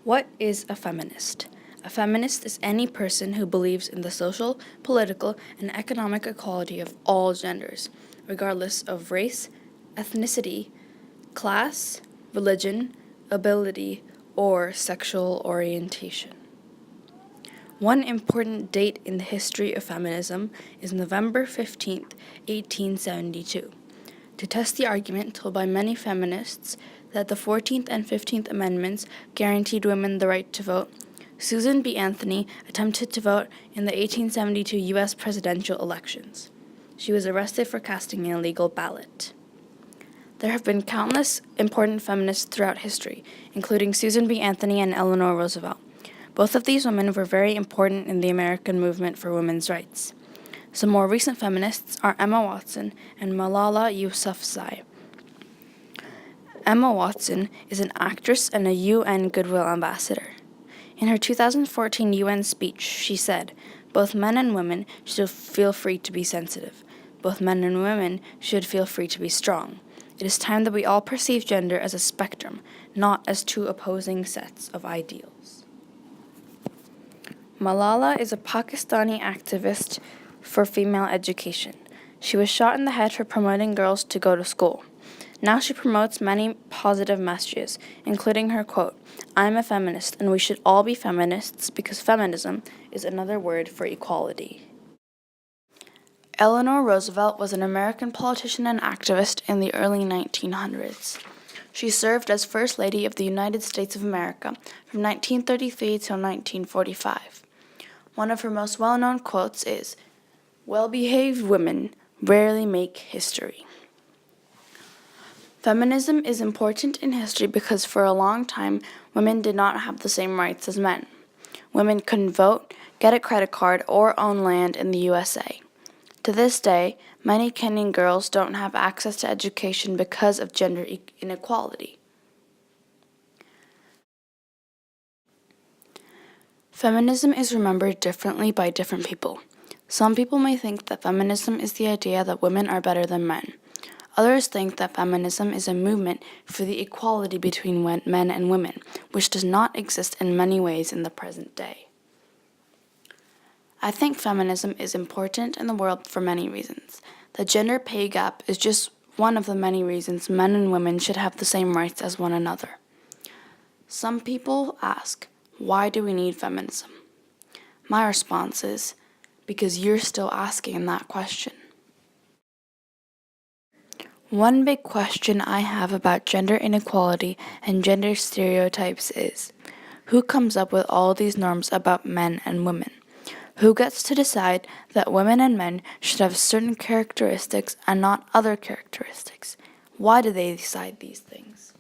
What is a feminist? A feminist is any person who believes in the social, political, and economic equality of all genders, regardless of race, ethnicity, class, religion, ability, or sexual orientation. One important date in the history of feminism is November 15th, 1872, to test the argument told by many feminists that the 14th and 15th Amendments guaranteed women the right to vote. Susan B. Anthony attempted to vote in the 1872 U.S. presidential elections. She was arrested for casting an illegal ballot. There have been countless important feminists throughout history, including Susan B. Anthony and Eleanor Roosevelt. Both of these women were very important in the American movement for women's rights. Some more recent feminists are Emma Watson and Malala Yousafzai. Emma Watson is an actress and a UN Goodwill Ambassador. In her 2014 UN speech, she said, "Both men and women should feel free to be sensitive. Both men and women should feel free to be strong. It is time that we all perceive gender as a spectrum, not as two opposing sets of ideals." Malala is a Pakistani activist for female education. She was shot in the head for promoting girls to go to school. Now she promotes many positive messages, including her quote, "I'm a feminist and we should all be feminists because feminism is another word for equality." Eleanor Roosevelt was an American politician and activist in the early 1900s. She served as First Lady of the United States of America from 1933 till 1945. One of her most well-known quotes is, "Well-behaved women rarely make history." Feminism is important in history because for a long time, women did not have the same rights as men. Women couldn't vote, get a credit card, or own land in the USA. To this day, many Kenyan girls don't have access to education because of gender inequality. Feminism is remembered differently by different people. Some people may think that feminism is the idea that women are better than men. Others think that feminism is a movement for the equality between men and women, which does not exist in many ways in the present day. I think feminism is important in the world for many reasons. The gender pay gap is just one of the many reasons men and women should have the same rights as one another. Some people ask, why do we need feminism? My response is, because you're still asking that question. One big question I have about gender inequality and gender stereotypes is, who comes up with all these norms about men and women? Who gets to decide that women and men should have certain characteristics and not other characteristics? Why do they decide these things?